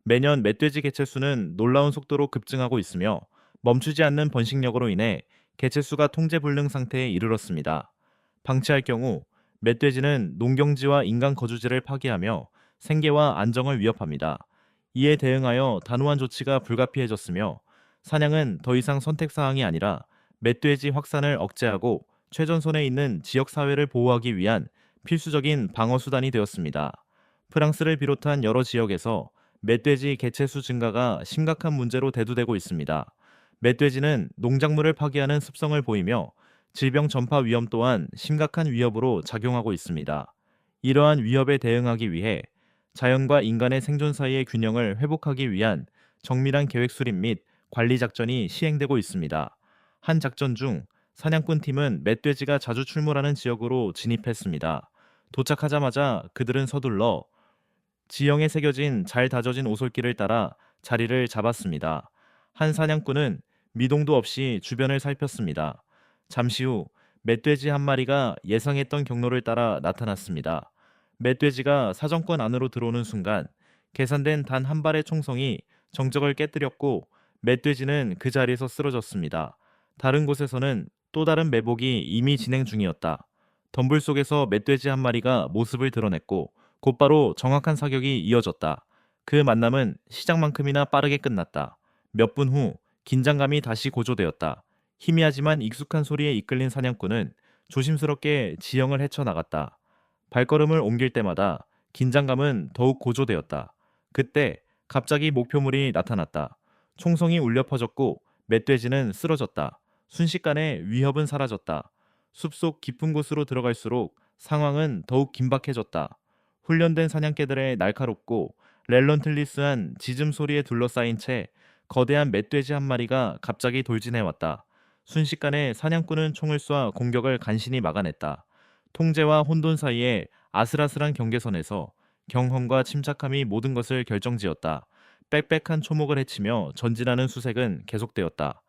매년 멧돼지 개체수는 놀라운 속도로 급증하고 있으며 멈추지 않는 번식력으로 인해 개체수가 통제 불능 상태에 이르렀습니다. 방치할 경우 멧돼지는 농경지와 인간 거주지를 파괴하며 생계와 안정을 위협합니다. 이에 대응하여 단호한 조치가 불가피해졌으며 사냥은 더 이상 선택 사항이 아니라 멧돼지 확산을 억제하고 최전선에 있는 지역 사회를 보호하기 위한 필수적인 방어 수단이 되었습니다. 프랑스를 비롯한 여러 지역에서 멧돼지 개체수 증가가 심각한 문제로 대두되고 있습니다. 멧돼지는 농작물을 파괴하는 습성을 보이며 질병 전파 위험 또한 심각한 위협으로 작용하고 있습니다. 이러한 위협에 대응하기 위해 자연과 인간의 생존 사이의 균형을 회복하기 위한 정밀한 계획 수립 및 관리 작전이 시행되고 있습니다. 한 작전 중 사냥꾼 팀은 멧돼지가 자주 출몰하는 지역으로 진입했습니다. 도착하자마자 그들은 서둘러 지형에 새겨진 잘 다져진 오솔길을 따라 자리를 잡았습니다. 한 사냥꾼은 미동도 없이 주변을 살폈습니다. 잠시 후 멧돼지 한 마리가 예상했던 경로를 따라 나타났습니다. 멧돼지가 사정권 안으로 들어오는 순간 계산된 단 한 발의 총성이 정적을 깨뜨렸고 멧돼지는 그 자리에서 쓰러졌습니다. 다른 곳에서는 또 다른 매복이 이미 진행 중이었다. 덤불 속에서 멧돼지 한 마리가 모습을 드러냈고 곧바로 정확한 사격이 이어졌다. 그 만남은 시작만큼이나 빠르게 끝났다. 몇 분 후 긴장감이 다시 고조되었다. 희미하지만 익숙한 소리에 이끌린 사냥꾼은 조심스럽게 지형을 헤쳐나갔다. 발걸음을 옮길 때마다 긴장감은 더욱 고조되었다. 그때 갑자기 목표물이 나타났다. 총성이 울려 퍼졌고 멧돼지는 쓰러졌다. 순식간에 위협은 사라졌다. 숲속 깊은 곳으로 들어갈수록 상황은 더욱 긴박해졌다. 훈련된 사냥개들의 날카롭고 렐런틀리스한 짖음 소리에 둘러싸인 채 거대한 멧돼지 한 마리가 갑자기 돌진해 왔다. 순식간에 사냥꾼은 총을 쏴 공격을 간신히 막아냈다. 통제와 혼돈 사이에 아슬아슬한 경계선에서 경험과 침착함이 모든 것을 결정지었다. 빽빽한 초목을 헤치며 전진하는 수색은 계속되었다.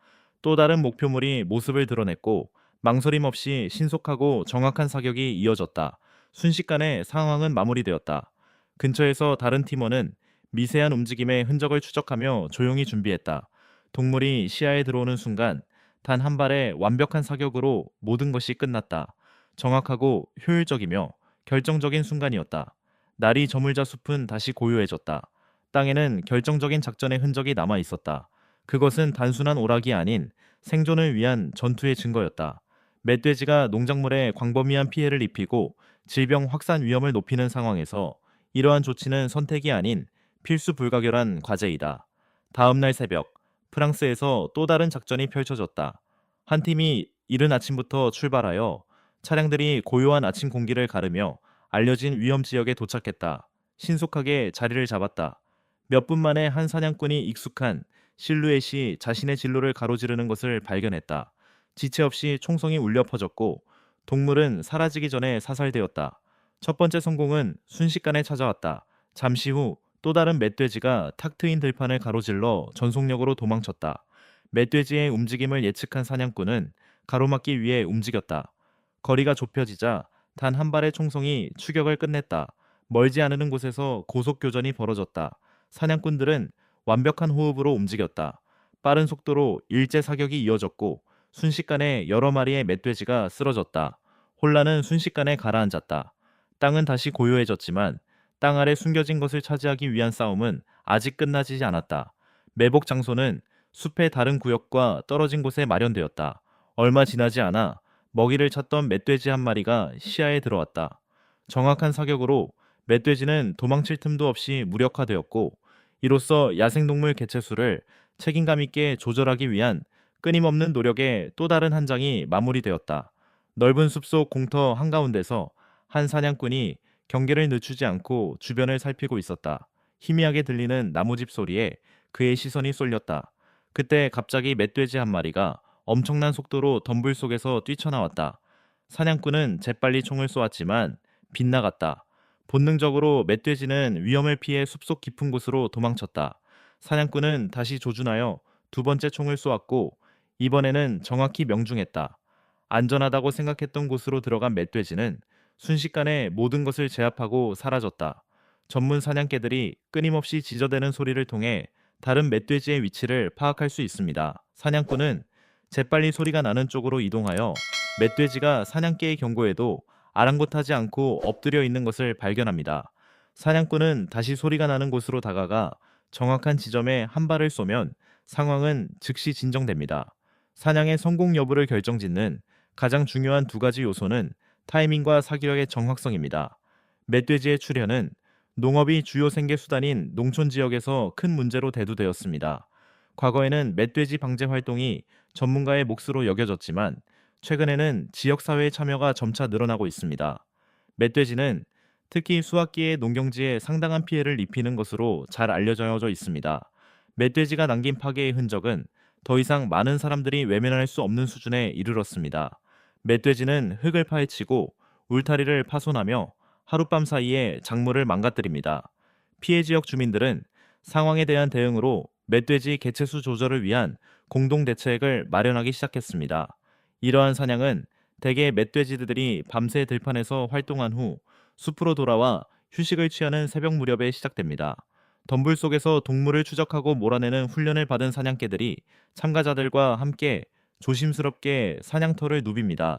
또 다른 목표물이 모습을 드러냈고 망설임 없이 신속하고 정확한 사격이 이어졌다. 순식간에 상황은 마무리되었다. 근처에서 다른 팀원은 미세한 움직임의 흔적을 추적하며 조용히 준비했다. 동물이 시야에 들어오는 순간 단 한 발의 완벽한 사격으로 모든 것이 끝났다. 정확하고 효율적이며 결정적인 순간이었다. 날이 저물자 숲은 다시 고요해졌다. 땅에는 결정적인 작전의 흔적이 남아 있었다. 그것은 단순한 오락이 아닌 생존을 위한 전투의 증거였다. 멧돼지가 농작물에 광범위한 피해를 입히고 질병 확산 위험을 높이는 상황에서 이러한 조치는 선택이 아닌 필수 불가결한 과제이다. 다음 날 새벽, 프랑스에서 또 다른 작전이 펼쳐졌다. 한 팀이 이른 아침부터 출발하여 차량들이 고요한 아침 공기를 가르며 알려진 위험 지역에 도착했다. 신속하게 자리를 잡았다. 몇 분 만에 한 사냥꾼이 익숙한 실루엣이 자신의 진로를 가로지르는 것을 발견했다. 지체 없이 총성이 울려 퍼졌고 동물은 사라지기 전에 사살되었다. 첫 번째 성공은 순식간에 찾아왔다. 잠시 후 또 다른 멧돼지가 탁 트인 들판을 가로질러 전속력으로 도망쳤다. 멧돼지의 움직임을 예측한 사냥꾼은 가로막기 위해 움직였다. 거리가 좁혀지자 단 한 발의 총성이 추격을 끝냈다. 멀지 않은 곳에서 고속 교전이 벌어졌다. 사냥꾼들은 완벽한 호흡으로 움직였다. 빠른 속도로 일제 사격이 이어졌고 순식간에 여러 마리의 멧돼지가 쓰러졌다. 혼란은 순식간에 가라앉았다. 땅은 다시 고요해졌지만 땅 아래 숨겨진 것을 차지하기 위한 싸움은 아직 끝나지 않았다. 매복 장소는 숲의 다른 구역과 떨어진 곳에 마련되었다. 얼마 지나지 않아 먹이를 찾던 멧돼지 한 마리가 시야에 들어왔다. 정확한 사격으로 멧돼지는 도망칠 틈도 없이 무력화되었고 이로써 야생동물 개체수를 책임감 있게 조절하기 위한 끊임없는 노력의 또 다른 한 장이 마무리되었다. 넓은 숲속 공터 한가운데서 한 사냥꾼이 경계를 늦추지 않고 주변을 살피고 있었다. 희미하게 들리는 나무집 소리에 그의 시선이 쏠렸다. 그때 갑자기 멧돼지 한 마리가 엄청난 속도로 덤불 속에서 뛰쳐나왔다. 사냥꾼은 재빨리 총을 쏘았지만 빗나갔다. 본능적으로 멧돼지는 위험을 피해 숲속 깊은 곳으로 도망쳤다. 사냥꾼은 다시 조준하여 두 번째 총을 쏘았고 이번에는 정확히 명중했다. 안전하다고 생각했던 곳으로 들어간 멧돼지는 순식간에 모든 것을 제압하고 사라졌다. 전문 사냥개들이 끊임없이 지저대는 소리를 통해 다른 멧돼지의 위치를 파악할 수 있습니다. 사냥꾼은 재빨리 소리가 나는 쪽으로 이동하여 멧돼지가 사냥개의 경고에도 아랑곳하지 않고 엎드려 있는 것을 발견합니다. 사냥꾼은 다시 소리가 나는 곳으로 다가가 정확한 지점에 한 발을 쏘면 상황은 즉시 진정됩니다. 사냥의 성공 여부를 결정짓는 가장 중요한 두 가지 요소는 타이밍과 사기력의 정확성입니다. 멧돼지의 출현은 농업이 주요 생계 수단인 농촌 지역에서 큰 문제로 대두되었습니다. 과거에는 멧돼지 방제 활동이 전문가의 몫으로 여겨졌지만 최근에는 지역사회의 참여가 점차 늘어나고 있습니다. 멧돼지는 특히 수확기의 농경지에 상당한 피해를 입히는 것으로 잘 알려져 있습니다. 멧돼지가 남긴 파괴의 흔적은 더 이상 많은 사람들이 외면할 수 없는 수준에 이르렀습니다. 멧돼지는 흙을 파헤치고 울타리를 파손하며 하룻밤 사이에 작물을 망가뜨립니다. 피해 지역 주민들은 상황에 대한 대응으로 멧돼지 개체수 조절을 위한 공동 대책을 마련하기 시작했습니다. 이러한 사냥은 대개 멧돼지들이 밤새 들판에서 활동한 후 숲으로 돌아와 휴식을 취하는 새벽 무렵에 시작됩니다. 덤불 속에서 동물을 추적하고 몰아내는 훈련을 받은 사냥개들이 참가자들과 함께 조심스럽게 사냥터를 누빕니다.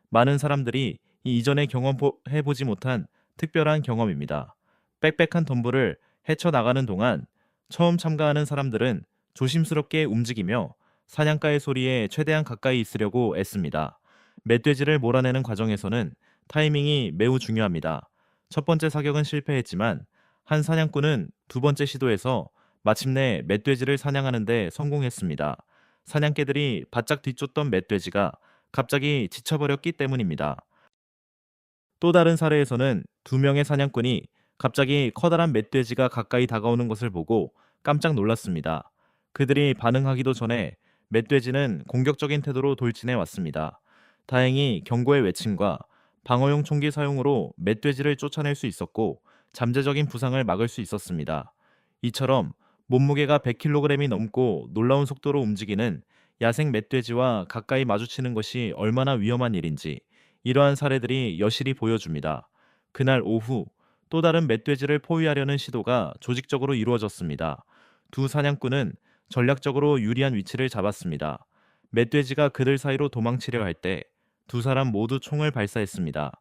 많은 사람들이 이 이전에 경험해보지 못한 특별한 경험입니다. 빽빽한 덤불을 헤쳐나가는 동안 처음 참가하는 사람들은 조심스럽게 움직이며 사냥가의 소리에 최대한 가까이 있으려고 애씁니다. 멧돼지를 몰아내는 과정에서는 타이밍이 매우 중요합니다. 첫 번째 사격은 실패했지만 한 사냥꾼은 두 번째 시도에서 마침내 멧돼지를 사냥하는 데 성공했습니다. 사냥개들이 바짝 뒤쫓던 멧돼지가 갑자기 지쳐버렸기 때문입니다. 또 다른 사례에서는 두 명의 사냥꾼이 갑자기 커다란 멧돼지가 가까이 다가오는 것을 보고 깜짝 놀랐습니다. 그들이 반응하기도 전에 멧돼지는 공격적인 태도로 돌진해 왔습니다. 다행히 경고의 외침과 방어용 총기 사용으로 멧돼지를 쫓아낼 수 있었고 잠재적인 부상을 막을 수 있었습니다. 이처럼 몸무게가 100kg이 넘고 놀라운 속도로 움직이는 야생 멧돼지와 가까이 마주치는 것이 얼마나 위험한 일인지 이러한 사례들이 여실히 보여줍니다. 그날 오후 또 다른 멧돼지를 포위하려는 시도가 조직적으로 이루어졌습니다. 두 사냥꾼은 전략적으로 유리한 위치를 잡았습니다. 멧돼지가 그들 사이로 도망치려 할 때 두 사람 모두 총을 발사했습니다.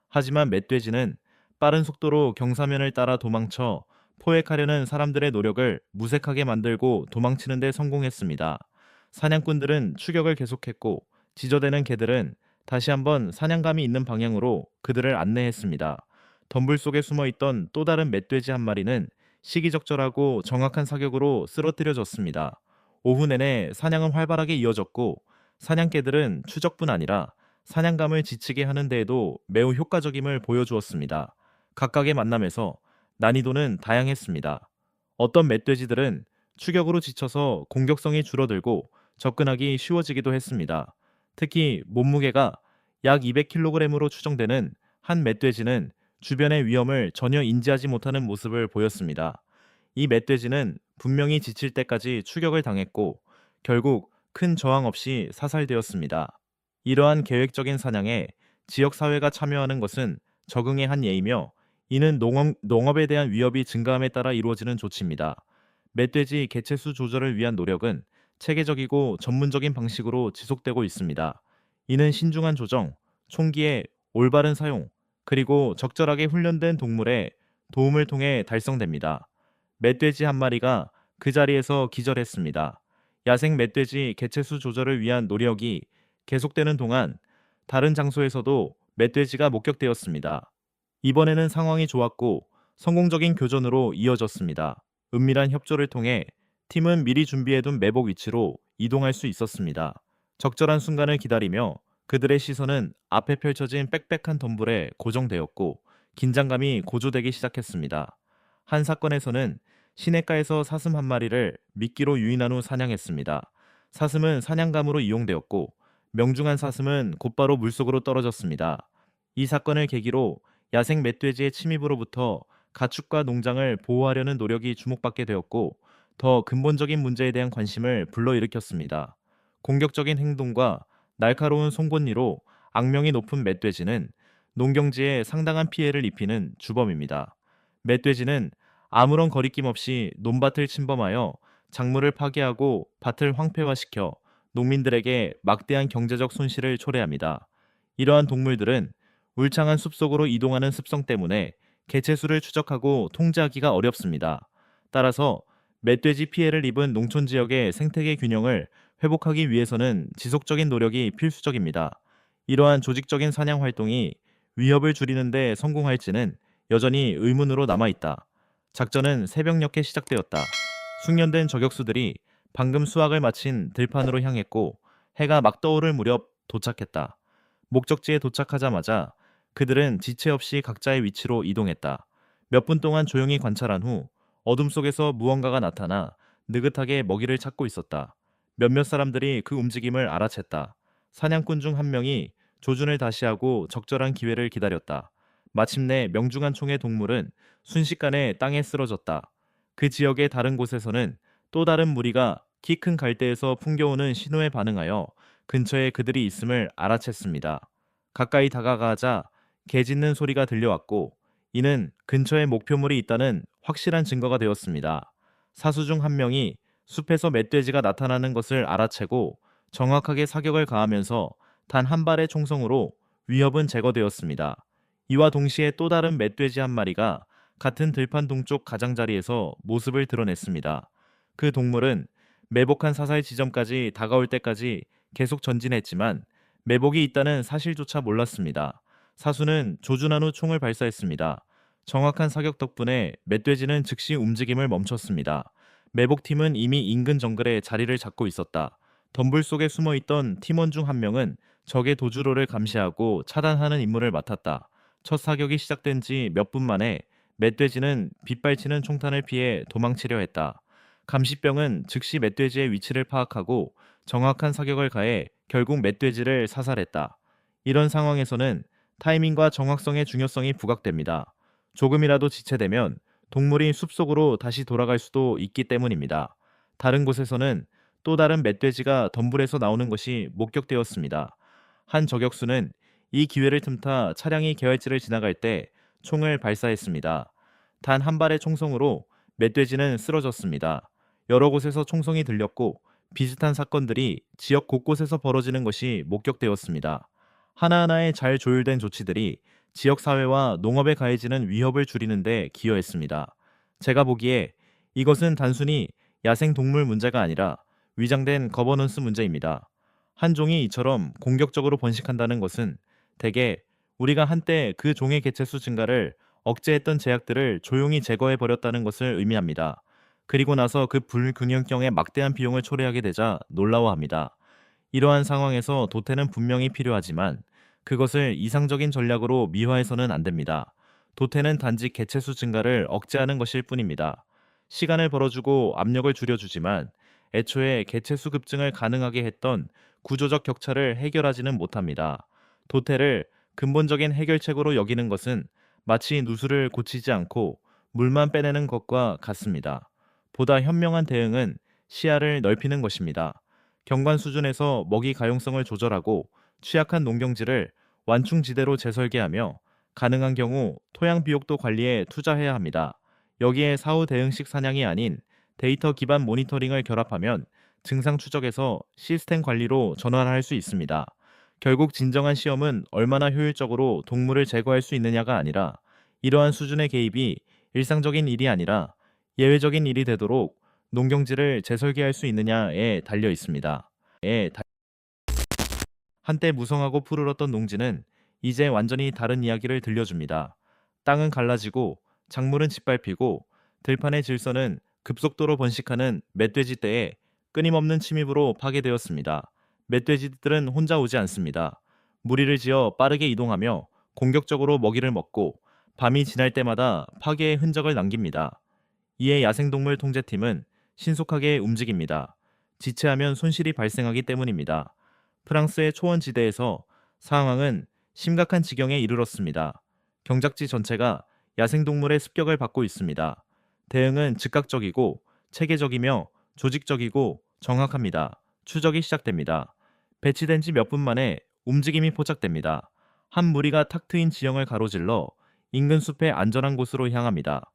하지만 멧돼지는 빠른 속도로 경사면을 따라 도망쳐 포획하려는 사람들의 노력을 무색하게 만들고 도망치는 데 성공했습니다. 사냥꾼들은 추격을 계속했고 지저대는 개들은 다시 한번 사냥감이 있는 방향으로 그들을 안내했습니다. 덤불 속에 숨어있던 또 다른 멧돼지 한 마리는 시기적절하고 정확한 사격으로 쓰러뜨려졌습니다. 오후 내내 사냥은 활발하게 이어졌고 사냥개들은 추적뿐 아니라 사냥감을 지치게 하는 데에도 매우 효과적임을 보여주었습니다. 각각의 만남에서 난이도는 다양했습니다. 어떤 멧돼지들은 추격으로 지쳐서 공격성이 줄어들고 접근하기 쉬워지기도 했습니다. 특히 몸무게가 약 200kg으로 추정되는 한 멧돼지는 주변의 위험을 전혀 인지하지 못하는 모습을 보였습니다. 이 멧돼지는 분명히 지칠 때까지 추격을 당했고 결국 큰 저항 없이 사살되었습니다. 이러한 계획적인 사냥에 지역사회가 참여하는 것은 적응의 한 예이며 이는 농업에 대한 위협이 증가함에 따라 이루어지는 조치입니다. 멧돼지 개체수 조절을 위한 노력은 체계적이고 전문적인 방식으로 지속되고 있습니다. 이는 신중한 조정, 총기의 올바른 사용, 그리고 적절하게 훈련된 동물의 도움을 통해 달성됩니다. 멧돼지 한 마리가 그 자리에서 기절했습니다. 야생 멧돼지 개체수 조절을 위한 노력이 계속되는 동안 다른 장소에서도 멧돼지가 목격되었습니다. 이번에는 상황이 좋았고 성공적인 교전으로 이어졌습니다. 은밀한 협조를 통해 팀은 미리 준비해둔 매복 위치로 이동할 수 있었습니다. 적절한 순간을 기다리며 그들의 시선은 앞에 펼쳐진 빽빽한 덤불에 고정되었고 긴장감이 고조되기 시작했습니다. 한 사건에서는 시냇가에서 사슴 한 마리를 미끼로 유인한 후 사냥했습니다. 사슴은 사냥감으로 이용되었고 명중한 사슴은 곧바로 물속으로 떨어졌습니다. 이 사건을 계기로 야생 멧돼지의 침입으로부터 가축과 농장을 보호하려는 노력이 주목받게 되었고 더 근본적인 문제에 대한 관심을 불러일으켰습니다. 공격적인 행동과 날카로운 송곳니로 악명이 높은 멧돼지는 농경지에 상당한 피해를 입히는 주범입니다. 멧돼지는 아무런 거리낌 없이 논밭을 침범하여 작물을 파괴하고 밭을 황폐화시켜 농민들에게 막대한 경제적 손실을 초래합니다. 이러한 동물들은 울창한 숲속으로 이동하는 습성 때문에 개체수를 추적하고 통제하기가 어렵습니다. 따라서 멧돼지 피해를 입은 농촌 지역의 생태계 균형을 회복하기 위해서는 지속적인 노력이 필수적입니다. 이러한 조직적인 사냥 활동이 위협을 줄이는 데 성공할지는 여전히 의문으로 남아있다. 작전은 새벽녘에 시작되었다. 숙련된 저격수들이 방금 수확을 마친 들판으로 향했고 해가 막 떠오를 무렵 도착했다. 목적지에 도착하자마자 그들은 지체 없이 각자의 위치로 이동했다. 몇 분 동안 조용히 관찰한 후 어둠 속에서 무언가가 나타나 느긋하게 먹이를 찾고 있었다. 몇몇 사람들이 그 움직임을 알아챘다. 사냥꾼 중 한 명이 조준을 다시 하고 적절한 기회를 기다렸다. 마침내 명중한 총의 동물은 순식간에 땅에 쓰러졌다. 그 지역의 다른 곳에서는 또 다른 무리가 키 큰 갈대에서 풍겨오는 신호에 반응하여 근처에 그들이 있음을 알아챘습니다. 가까이 다가가자 개 짖는 소리가 들려왔고 이는 근처에 목표물이 있다는 확실한 증거가 되었습니다. 사수 중 한 명이 숲에서 멧돼지가 나타나는 것을 알아채고 정확하게 사격을 가하면서 단 한 발의 총성으로 위협은 제거되었습니다. 이와 동시에 또 다른 멧돼지 한 마리가 같은 들판 동쪽 가장자리에서 모습을 드러냈습니다. 그 동물은 매복한 사살 지점까지 다가올 때까지 계속 전진했지만 매복이 있다는 사실조차 몰랐습니다. 사수는 조준한 후 총을 발사했습니다. 정확한 사격 덕분에 멧돼지는 즉시 움직임을 멈췄습니다. 매복팀은 이미 인근 정글에 자리를 잡고 있었다. 덤불 속에 숨어있던 팀원 중 한 명은 적의 도주로를 감시하고 차단하는 임무를 맡았다. 첫 사격이 시작된 지 몇 분 만에 멧돼지는 빗발치는 총탄을 피해 도망치려 했다. 감시병은 즉시 멧돼지의 위치를 파악하고 정확한 사격을 가해 결국 멧돼지를 사살했다. 이런 상황에서는 타이밍과 정확성의 중요성이 부각됩니다. 조금이라도 지체되면 동물이 숲속으로 다시 돌아갈 수도 있기 때문입니다. 다른 곳에서는 또 다른 멧돼지가 덤불에서 나오는 것이 목격되었습니다. 한 저격수는 이 기회를 틈타 차량이 계활지를 지나갈 때 총을 발사했습니다. 단 한 발의 총성으로 멧돼지는 쓰러졌습니다. 여러 곳에서 총성이 들렸고 비슷한 사건들이 지역 곳곳에서 벌어지는 것이 목격되었습니다. 하나하나의 잘 조율된 조치들이 지역 사회와 농업에 가해지는 위협을 줄이는 데 기여했습니다. 제가 보기에 이것은 단순히 야생 동물 문제가 아니라 위장된 거버넌스 문제입니다. 한 종이 이처럼 공격적으로 번식한다는 것은 대개 우리가 한때 그 종의 개체수 증가를 억제했던 제약들을 조용히 제거해 버렸다는 것을 의미합니다. 그리고 나서 그 불균형성에 막대한 비용을 초래하게 되자 놀라워합니다. 이러한 상황에서 도태는 분명히 필요하지만 그것을 이상적인 전략으로 미화해서는 안 됩니다. 도태는 단지 개체수 증가를 억제하는 것일 뿐입니다. 시간을 벌어주고 압력을 줄여주지만 애초에 개체수 급증을 가능하게 했던 구조적 격차를 해결하지는 못합니다. 도태를 근본적인 해결책으로 여기는 것은 마치 누수를 고치지 않고 물만 빼내는 것과 같습니다. 보다 현명한 대응은 시야를 넓히는 것입니다. 경관 수준에서 먹이 가용성을 조절하고 취약한 농경지를 완충지대로 재설계하며 가능한 경우 토양 비옥도 관리에 투자해야 합니다. 여기에 사후 대응식 사냥이 아닌 데이터 기반 모니터링을 결합하면 증상 추적에서 시스템 관리로 전환할 수 있습니다. 결국 진정한 시험은 얼마나 효율적으로 동물을 제거할 수 있느냐가 아니라 이러한 수준의 개입이 일상적인 일이 아니라 예외적인 일이 되도록 농경지를 재설계할 수 있느냐에 달려 있습니다. 한때 무성하고 푸르렀던 농지는 이제 완전히 다른 이야기를 들려줍니다. 땅은 갈라지고 작물은 짓밟히고 들판의 질서는 급속도로 번식하는 멧돼지 떼에 끊임없는 침입으로 파괴되었습니다. 멧돼지들은 혼자 오지 않습니다. 무리를 지어 빠르게 이동하며 공격적으로 먹이를 먹고 밤이 지날 때마다 파괴의 흔적을 남깁니다. 이에 야생동물 통제팀은 신속하게 움직입니다. 지체하면 손실이 발생하기 때문입니다. 프랑스의 초원지대에서 상황은 심각한 지경에 이르렀습니다. 경작지 전체가 야생동물의 습격을 받고 있습니다. 대응은 즉각적이고 체계적이며 조직적이고 정확합니다. 추적이 시작됩니다. 배치된 지 몇 분 만에 움직임이 포착됩니다. 한 무리가 탁 트인 지형을 가로질러 인근 숲의 안전한 곳으로 향합니다.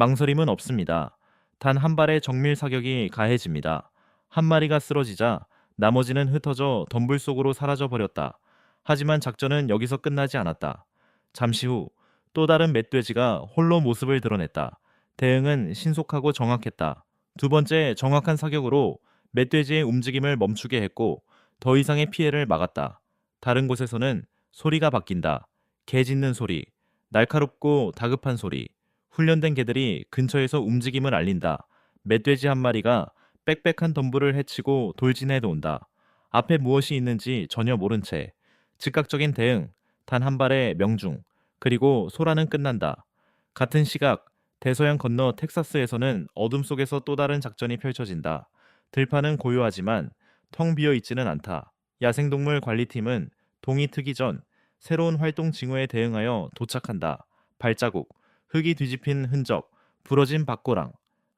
망설임은 없습니다. 단 한 발의 정밀 사격이 가해집니다. 한 마리가 쓰러지자 나머지는 흩어져 덤불 속으로 사라져 버렸다. 하지만 작전은 여기서 끝나지 않았다. 잠시 후 또 다른 멧돼지가 홀로 모습을 드러냈다. 대응은 신속하고 정확했다. 두 번째 정확한 사격으로 멧돼지의 움직임을 멈추게 했고 더 이상의 피해를 막았다. 다른 곳에서는 소리가 바뀐다. 개 짖는 소리, 날카롭고 다급한 소리, 훈련된 개들이 근처에서 움직임을 알린다. 멧돼지 한 마리가 빽빽한 덤불을 헤치고 돌진해 온다. 앞에 무엇이 있는지 전혀 모른 채 즉각적인 대응, 단 한 발의 명중, 그리고 소라는 끝난다. 같은 시각 대서양 건너 텍사스에서는 어둠 속에서 또 다른 작전이 펼쳐진다. 들판은 고요하지만 텅 비어 있지는 않다. 야생동물 관리팀은 동이 트기 전 새로운 활동 징후에 대응하여 도착한다. 발자국, 흙이 뒤집힌 흔적, 부러진 밭고랑.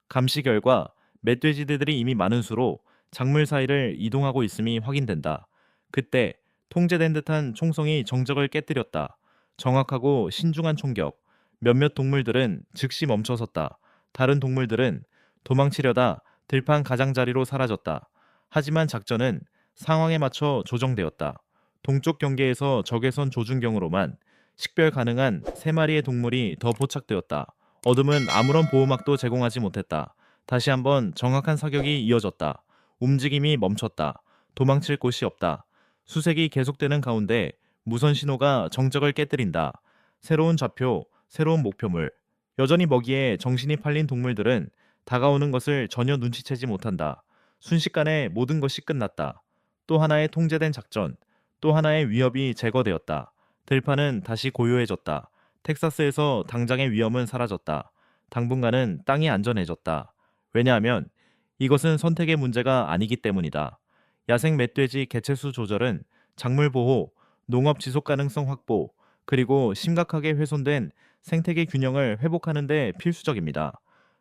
감시 결과 멧돼지들이 이미 많은 수로 작물 사이를 이동하고 있음이 확인된다. 그때 통제된 듯한 총성이 정적을 깨뜨렸다. 정확하고 신중한 총격. 몇몇 동물들은 즉시 멈춰섰다. 다른 동물들은 도망치려다 들판 가장자리로 사라졌다. 하지만 작전은 상황에 맞춰 조정되었다. 동쪽 경계에서 적외선 조준경으로만 식별 가능한 3마리의 동물이 더 포착되었다. 어둠은 아무런 보호막도 제공하지 못했다. 다시 한번 정확한 사격이 이어졌다. 움직임이 멈췄다. 도망칠 곳이 없다. 수색이 계속되는 가운데 무선 신호가 정적을 깨뜨린다. 새로운 좌표, 새로운 목표물. 여전히 먹이에 정신이 팔린 동물들은 다가오는 것을 전혀 눈치채지 못한다. 순식간에 모든 것이 끝났다. 또 하나의 통제된 작전, 또 하나의 위협이 제거되었다. 들판은 다시 고요해졌다. 텍사스에서 당장의 위험은 사라졌다. 당분간은 땅이 안전해졌다. 왜냐하면 이것은 선택의 문제가 아니기 때문이다. 야생 멧돼지 개체수 조절은 작물 보호, 농업 지속 가능성 확보, 그리고 심각하게 훼손된 생태계 균형을 회복하는 데 필수적입니다.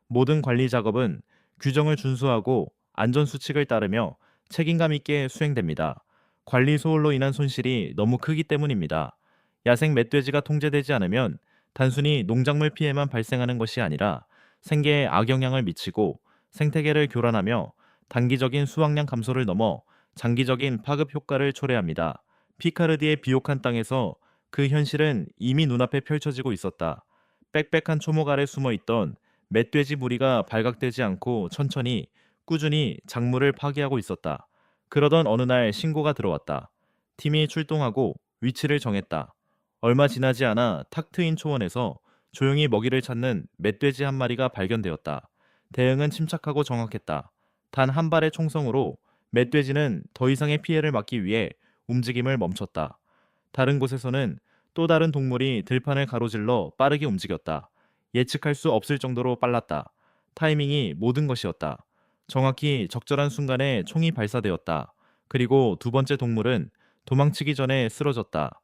모든 관리 작업은 규정을 준수하고 안전 수칙을 따르며 책임감 있게 수행됩니다. 관리 소홀로 인한 손실이 너무 크기 때문입니다. 야생 멧돼지가 통제되지 않으면 단순히 농작물 피해만 발생하는 것이 아니라 생계에 악영향을 미치고 생태계를 교란하며 단기적인 수확량 감소를 넘어 장기적인 파급 효과를 초래합니다. 피카르디의 비옥한 땅에서 그 현실은 이미 눈앞에 펼쳐지고 있었다. 빽빽한 초목 아래 숨어있던 멧돼지 무리가 발각되지 않고 천천히 꾸준히 작물을 파괴하고 있었다. 그러던 어느 날 신고가 들어왔다. 팀이 출동하고 위치를 정했다. 얼마 지나지 않아 탁 트인 초원에서 조용히 먹이를 찾는 멧돼지 한 마리가 발견되었다. 대응은 침착하고 정확했다. 단 한 발의 총성으로 멧돼지는 더 이상의 피해를 막기 위해 움직임을 멈췄다. 다른 곳에서는 또 다른 동물이 들판을 가로질러 빠르게 움직였다. 예측할 수 없을 정도로 빨랐다. 타이밍이 모든 것이었다. 정확히 적절한 순간에 총이 발사되었다. 그리고 두 번째 동물은 도망치기 전에 쓰러졌다.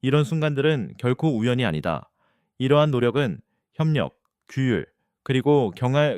이런 순간들은 결코 우연이 아니다. 이러한 노력은 협력, 규율, 그리고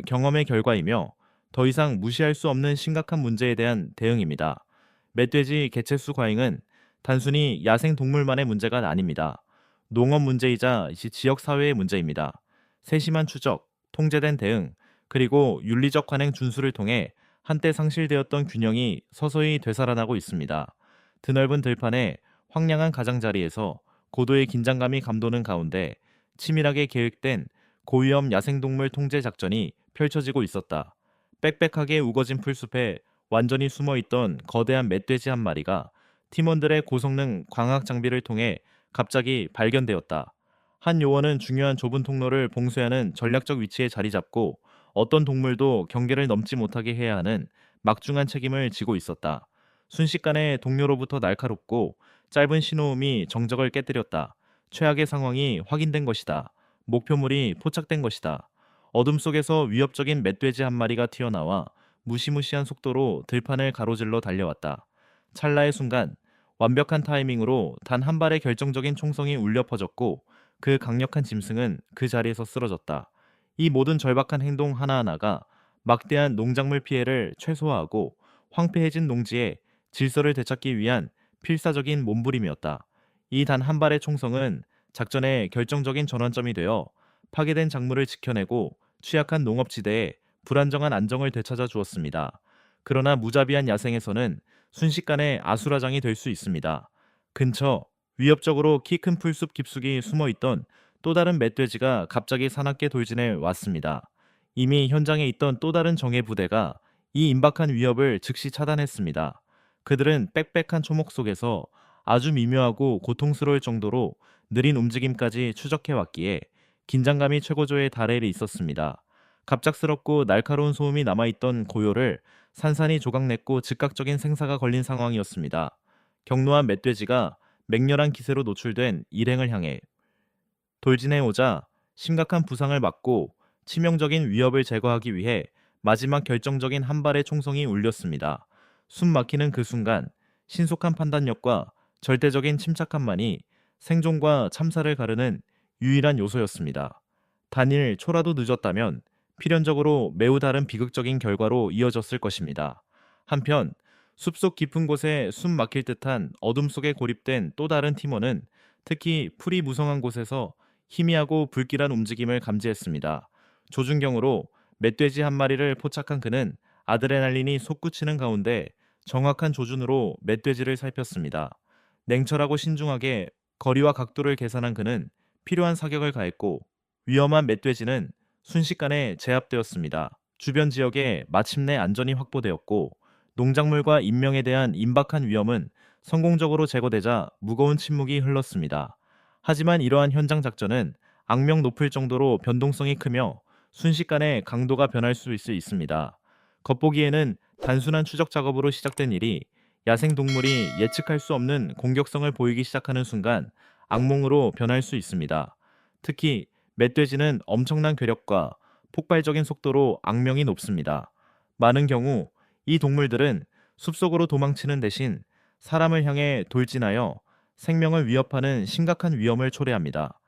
경험의 결과이며 더 이상 무시할 수 없는 심각한 문제에 대한 대응입니다. 멧돼지 개체수 과잉은 단순히 야생 동물만의 문제가 아닙니다. 농업 문제이자 지역 사회의 문제입니다. 세심한 추적, 통제된 대응, 그리고 윤리적 관행 준수를 통해 한때 상실되었던 균형이 서서히 되살아나고 있습니다. 드넓은 들판에 황량한 가장자리에서 고도의 긴장감이 감도는 가운데 치밀하게 계획된 고위험 야생동물 통제 작전이 펼쳐지고 있었다. 빽빽하게 우거진 풀숲에 완전히 숨어있던 거대한 멧돼지 한 마리가 팀원들의 고성능 광학 장비를 통해 갑자기 발견되었다. 한 요원은 중요한 좁은 통로를 봉쇄하는 전략적 위치에 자리 잡고 어떤 동물도 경계를 넘지 못하게 해야 하는 막중한 책임을 지고 있었다. 순식간에 동료로부터 날카롭고 짧은 신호음이 정적을 깨뜨렸다. 최악의 상황이 확인된 것이다. 목표물이 포착된 것이다. 어둠 속에서 위협적인 멧돼지 한 마리가 튀어나와 무시무시한 속도로 들판을 가로질러 달려왔다. 찰나의 순간 완벽한 타이밍으로 단 한 발의 결정적인 총성이 울려 퍼졌고 그 강력한 짐승은 그 자리에서 쓰러졌다. 이 모든 절박한 행동 하나하나가 막대한 농작물 피해를 최소화하고 황폐해진 농지에 질서를 되찾기 위한 필사적인 몸부림이었다. 이 단 한 발의 총성은 작전의 결정적인 전환점이 되어 파괴된 작물을 지켜내고 취약한 농업지대에 불안정한 안정을 되찾아 주었습니다. 그러나 무자비한 야생에서는 순식간에 아수라장이 될 수 있습니다. 근처 위협적으로 키 큰 풀숲 깊숙이 숨어 있던 또 다른 멧돼지가 갑자기 사납게 돌진해 왔습니다. 이미 현장에 있던 또 다른 정예 부대가 이 임박한 위협을 즉시 차단했습니다. 그들은 빽빽한 초목 속에서 아주 미묘하고 고통스러울 정도로 느린 움직임까지 추적해 왔기에 긴장감이 최고조에 달해 있었습니다. 갑작스럽고 날카로운 소음이 남아있던 고요를 산산이 조각냈고 즉각적인 생사가 걸린 상황이었습니다. 경노한 멧돼지가 맹렬한 기세로 노출된 일행을 향해 돌진해 오자 심각한 부상을 맞고 치명적인 위협을 제거하기 위해 마지막 결정적인 한 발의 총성이 울렸습니다. 숨 막히는 그 순간 신속한 판단력과 절대적인 침착함만이 생존과 참사를 가르는 유일한 요소였습니다. 단일 초라도 늦었다면 필연적으로 매우 다른 비극적인 결과로 이어졌을 것입니다. 한편 숲속 깊은 곳에 숨 막힐 듯한 어둠 속에 고립된 또 다른 팀원은 특히 풀이 무성한 곳에서 희미하고 불길한 움직임을 감지했습니다. 조준경으로 멧돼지 한 마리를 포착한 그는 아드레날린이 솟구치는 가운데 정확한 조준으로 멧돼지를 살폈습니다. 냉철하고 신중하게 거리와 각도를 계산한 그는 필요한 사격을 가했고 위험한 멧돼지는 순식간에 제압되었습니다. 주변 지역에 마침내 안전이 확보되었고 농작물과 인명에 대한 임박한 위험은 성공적으로 제거되자 무거운 침묵이 흘렀습니다. 하지만 이러한 현장 작전은 악명 높을 정도로 변동성이 크며 순식간에 강도가 변할 수 있습니다. 겉보기에는 단순한 추적 작업으로 시작된 일이 야생 동물이 예측할 수 없는 공격성을 보이기 시작하는 순간 악몽으로 변할 수 있습니다. 특히 멧돼지는 엄청난 괴력과 폭발적인 속도로 악명이 높습니다. 많은 경우 이 동물들은 숲속으로 도망치는 대신 사람을 향해 돌진하여 생명을 위협하는 심각한 위험을 초래합니다.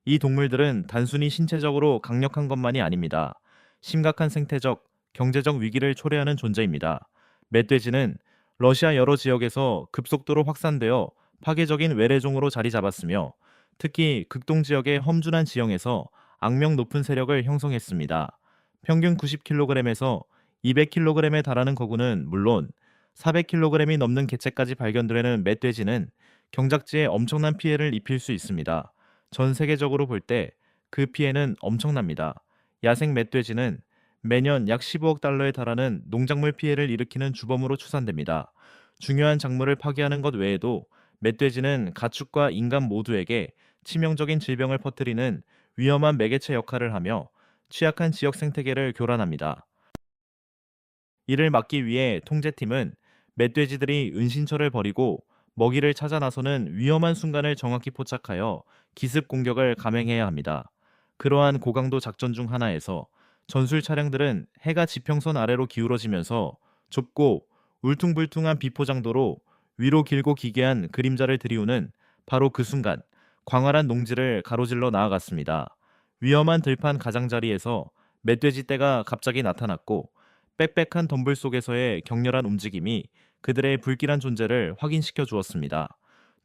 이 동물들은 단순히 신체적으로 강력한 것만이 아닙니다. 심각한 생태적, 경제적 위기를 초래하는 존재입니다. 멧돼지는 러시아 여러 지역에서 급속도로 확산되어 파괴적인 외래종으로 자리 잡았으며 특히 극동 지역의 험준한 지형에서 악명 높은 세력을 형성했습니다. 평균 90kg에서 200kg에 달하는 거구는 물론 400kg이 넘는 개체까지 발견되는 멧돼지는 경작지에 엄청난 피해를 입힐 수 있습니다. 전 세계적으로 볼 때 그 피해는 엄청납니다. 야생 멧돼지는 매년 약 15억 달러에 달하는 농작물 피해를 일으키는 주범으로 추산됩니다. 중요한 작물을 파괴하는 것 외에도 멧돼지는 가축과 인간 모두에게 치명적인 질병을 퍼뜨리는 위험한 매개체 역할을 하며 취약한 지역 생태계를 교란합니다. 이를 막기 위해 통제팀은 멧돼지들이 은신처를 버리고 먹이를 찾아 나서는 위험한 순간을 정확히 포착하여 기습 공격을 감행해야 합니다. 그러한 고강도 작전 중 하나에서 전술 차량들은 해가 지평선 아래로 기울어지면서 좁고 울퉁불퉁한 비포장도로 위로 길고 기괴한 그림자를 들이우는 바로 그 순간 광활한 농지를 가로질러 나아갔습니다. 위험한 들판 가장자리에서 멧돼지 떼가 갑자기 나타났고 빽빽한 덤불 속에서의 격렬한 움직임이 그들의 불길한 존재를 확인시켜 주었습니다.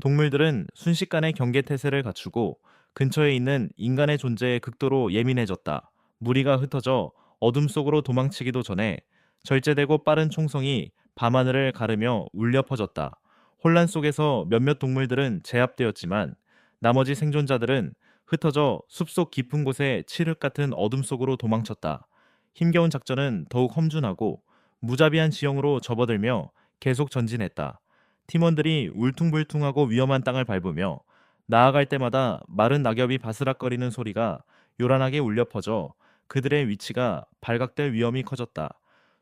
동물들은 순식간에 경계태세를 갖추고 근처에 있는 인간의 존재에 극도로 예민해졌다. 무리가 흩어져 어둠 속으로 도망치기도 전에 절제되고 빠른 총성이 밤하늘을 가르며 울려 퍼졌다. 혼란 속에서 몇몇 동물들은 제압되었지만 나머지 생존자들은 흩어져 숲속 깊은 곳에 칠흑 같은 어둠 속으로 도망쳤다. 힘겨운 작전은 더욱 험준하고 무자비한 지형으로 접어들며 계속 전진했다. 팀원들이 울퉁불퉁하고 위험한 땅을 밟으며 나아갈 때마다 마른 낙엽이 바스락거리는 소리가 요란하게 울려 퍼져 그들의 위치가 발각될 위험이 커졌다.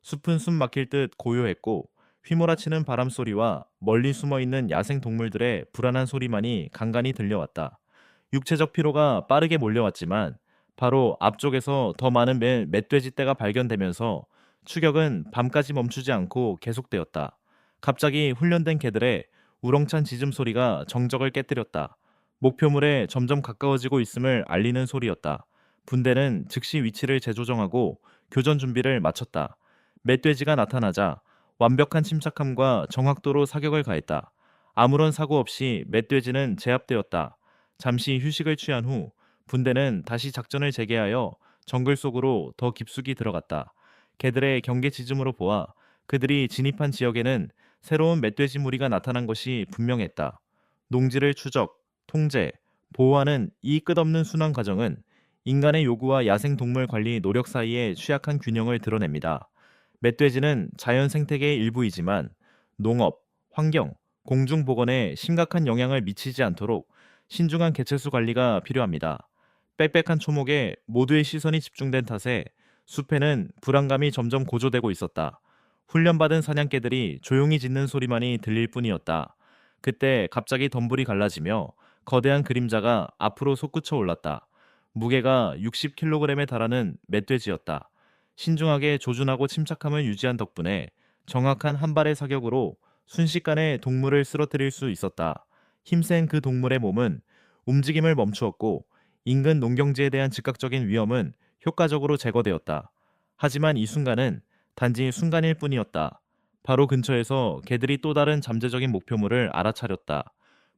숲은 숨 막힐 듯 고요했고 휘몰아치는 바람 소리와 멀리 숨어있는 야생 동물들의 불안한 소리만이 간간히 들려왔다. 육체적 피로가 빠르게 몰려왔지만 바로 앞쪽에서 더 많은 멧돼지 떼가 발견되면서 추격은 밤까지 멈추지 않고 계속되었다. 갑자기 훈련된 개들의 우렁찬 짖음 소리가 정적을 깨뜨렸다. 목표물에 점점 가까워지고 있음을 알리는 소리였다. 분대는 즉시 위치를 재조정하고 교전 준비를 마쳤다. 멧돼지가 나타나자 완벽한 침착함과 정확도로 사격을 가했다. 아무런 사고 없이 멧돼지는 제압되었다. 잠시 휴식을 취한 후 분대는 다시 작전을 재개하여 정글 속으로 더 깊숙이 들어갔다. 개들의 경계 지짐으로 보아 그들이 진입한 지역에는 새로운 멧돼지 무리가 나타난 것이 분명했다. 농지를 추적, 통제, 보호하는 이 끝없는 순환 과정은 인간의 요구와 야생동물 관리 노력 사이의 취약한 균형을 드러냅니다. 멧돼지는 자연 생태계의 일부이지만 농업, 환경, 공중보건에 심각한 영향을 미치지 않도록 신중한 개체수 관리가 필요합니다. 빽빽한 초목에 모두의 시선이 집중된 탓에 숲에는 불안감이 점점 고조되고 있었다. 훈련받은 사냥개들이 조용히 짖는 소리만이 들릴 뿐이었다. 그때 갑자기 덤불이 갈라지며 거대한 그림자가 앞으로 솟구쳐 올랐다. 무게가 60kg에 달하는 멧돼지였다. 신중하게 조준하고 침착함을 유지한 덕분에 정확한 한 발의 사격으로 순식간에 동물을 쓰러뜨릴 수 있었다. 힘센 그 동물의 몸은 움직임을 멈추었고 인근 농경지에 대한 즉각적인 위험은 효과적으로 제거되었다. 하지만 이 순간은 단지 순간일 뿐이었다. 바로 근처에서 개들이 또 다른 잠재적인 목표물을 알아차렸다.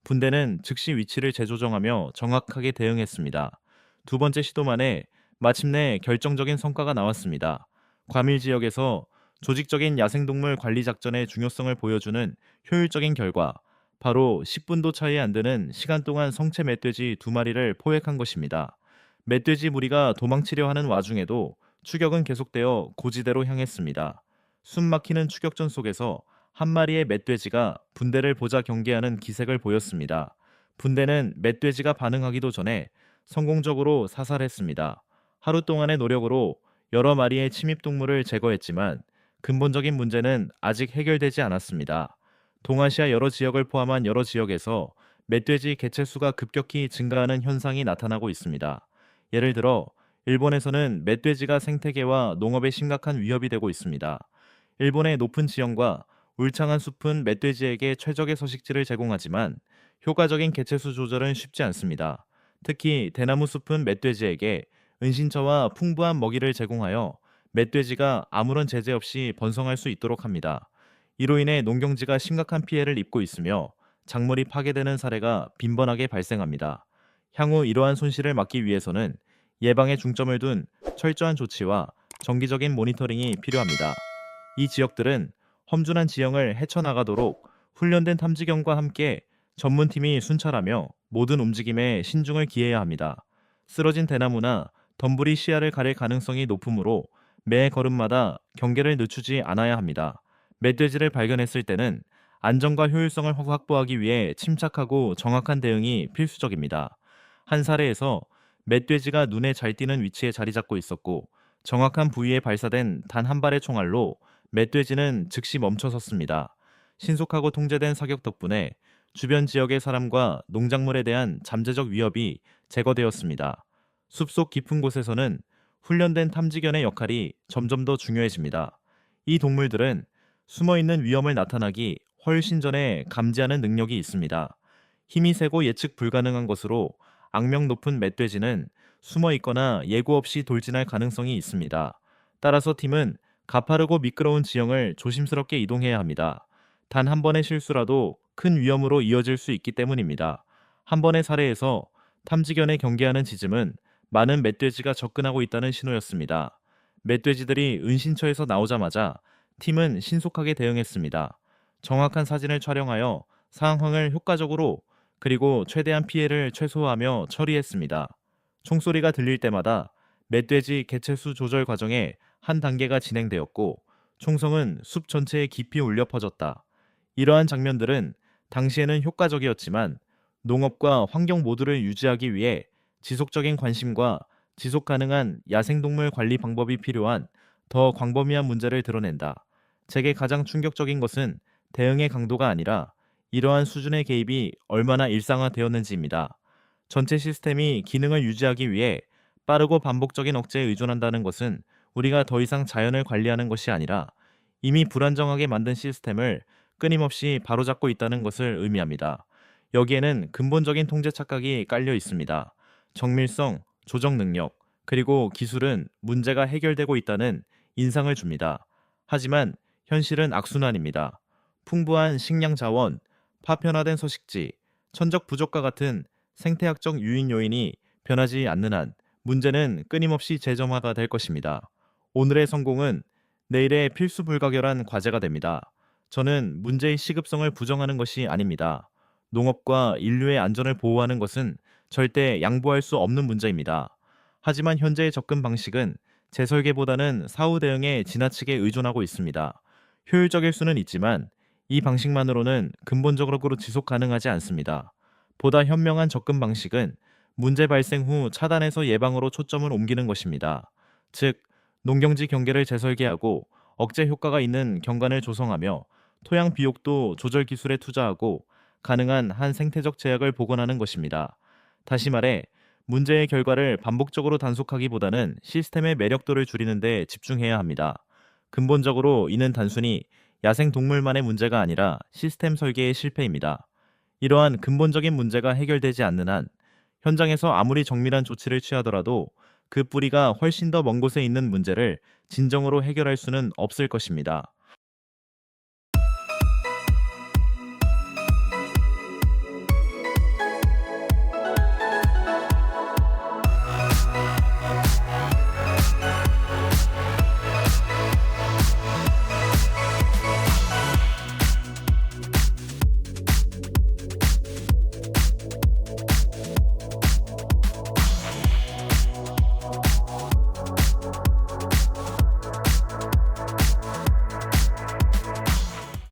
분대는 즉시 위치를 재조정하며 정확하게 대응했습니다. 두 번째 시도 만에 마침내 결정적인 성과가 나왔습니다. 과밀 지역에서 조직적인 야생동물 관리 작전의 중요성을 보여주는 효율적인 결과, 바로 10분도 차이 안 되는 시간 동안 성체 멧돼지 2마리를 포획한 것입니다. 멧돼지 무리가 도망치려 하는 와중에도 추격은 계속되어 고지대로 향했습니다. 숨 막히는 추격전 속에서 한 마리의 멧돼지가 분대를 보자 경계하는 기색을 보였습니다. 분대는 멧돼지가 반응하기도 전에 성공적으로 사살했습니다. 하루 동안의 노력으로 여러 마리의 침입동물을 제거했지만 근본적인 문제는 아직 해결되지 않았습니다. 동아시아 여러 지역을 포함한 여러 지역에서 멧돼지 개체수가 급격히 증가하는 현상이 나타나고 있습니다. 예를 들어 일본에서는 멧돼지가 생태계와 농업에 심각한 위협이 되고 있습니다. 일본의 높은 지형과 울창한 숲은 멧돼지에게 최적의 서식지를 제공하지만 효과적인 개체수 조절은 쉽지 않습니다. 특히 대나무 숲은 멧돼지에게 은신처와 풍부한 먹이를 제공하여 멧돼지가 아무런 제재 없이 번성할 수 있도록 합니다. 이로 인해 농경지가 심각한 피해를 입고 있으며 작물이 파괴되는 사례가 빈번하게 발생합니다. 향후 이러한 손실을 막기 위해서는 예방에 중점을 둔 철저한 조치와 정기적인 모니터링이 필요합니다. 이 지역들은 험준한 지형을 헤쳐나가도록 훈련된 탐지견과 함께 전문팀이 순찰하며 모든 움직임에 신중을 기해야 합니다. 쓰러진 대나무나 덤불이 시야를 가릴 가능성이 높으므로 매 걸음마다 경계를 늦추지 않아야 합니다. 멧돼지를 발견했을 때는 안전과 효율성을 확보하기 위해 침착하고 정확한 대응이 필수적입니다. 한 사례에서 멧돼지가 눈에 잘 띄는 위치에 자리 잡고 있었고 정확한 부위에 발사된 단 한 발의 총알로 멧돼지는 즉시 멈춰섰습니다. 신속하고 통제된 사격 덕분에 주변 지역의 사람과 농작물에 대한 잠재적 위협이 제거되었습니다. 숲속 깊은 곳에서는 훈련된 탐지견의 역할이 점점 더 중요해집니다. 이 동물들은 숨어있는 위험을 나타나기 훨씬 전에 감지하는 능력이 있습니다. 힘이 세고 예측 불가능한 것으로 악명 높은 멧돼지는 숨어 있거나 예고 없이 돌진할 가능성이 있습니다. 따라서 팀은 가파르고 미끄러운 지형을 조심스럽게 이동해야 합니다. 단 한 번의 실수라도 큰 위험으로 이어질 수 있기 때문입니다. 한 번의 사례에서 탐지견에 경계하는 지점은 많은 멧돼지가 접근하고 있다는 신호였습니다. 멧돼지들이 은신처에서 나오자마자 팀은 신속하게 대응했습니다. 정확한 사진을 촬영하여 상황을 효과적으로 그리고 최대한 피해를 최소화하며 처리했습니다. 총소리가 들릴 때마다 멧돼지 개체수 조절 과정에 한 단계가 진행되었고 총성은 숲 전체에 깊이 울려 퍼졌다. 이러한 장면들은 당시에는 효과적이었지만 농업과 환경 모두를 유지하기 위해 지속적인 관심과 지속 가능한 야생동물 관리 방법이 필요한 더 광범위한 문제를 드러낸다. 제게 가장 충격적인 것은 대응의 강도가 아니라 이러한 수준의 개입이 얼마나 일상화되었는지입니다. 전체 시스템이 기능을 유지하기 위해 빠르고 반복적인 억제에 의존한다는 것은 우리가 더 이상 자연을 관리하는 것이 아니라 이미 불안정하게 만든 시스템을 끊임없이 바로잡고 있다는 것을 의미합니다. 여기에는 근본적인 통제 착각이 깔려 있습니다. 정밀성, 조정 능력, 그리고 기술은 문제가 해결되고 있다는 인상을 줍니다. 하지만 현실은 악순환입니다. 풍부한 식량 자원, 파편화된 서식지, 천적 부족과 같은 생태학적 유인 요인이 변하지 않는 한 문제는 끊임없이 재점화가 될 것입니다. 오늘의 성공은 내일의 필수 불가결한 과제가 됩니다. 저는 문제의 시급성을 부정하는 것이 아닙니다. 농업과 인류의 안전을 보호하는 것은 절대 양보할 수 없는 문제입니다. 하지만 현재의 접근 방식은 재설계보다는 사후 대응에 지나치게 의존하고 있습니다. 효율적일 수는 있지만 이 방식만으로는 근본적으로 지속 가능하지 않습니다. 보다 현명한 접근 방식은 문제 발생 후 차단해서 예방으로 초점을 옮기는 것입니다. 즉, 농경지 경계를 재설계하고 억제 효과가 있는 경관을 조성하며 토양 비옥도 조절 기술에 투자하고 가능한 한 생태적 제약을 복원하는 것입니다. 다시 말해, 문제의 결과를 반복적으로 단속하기보다는 시스템의 매력도를 줄이는 데 집중해야 합니다. 근본적으로 이는 단순히 야생 동물만의 문제가 아니라 시스템 설계의 실패입니다. 이러한 근본적인 문제가 해결되지 않는 한 현장에서 아무리 정밀한 조치를 취하더라도 그 뿌리가 훨씬 더 먼 곳에 있는 문제를 진정으로 해결할 수는 없을 것입니다.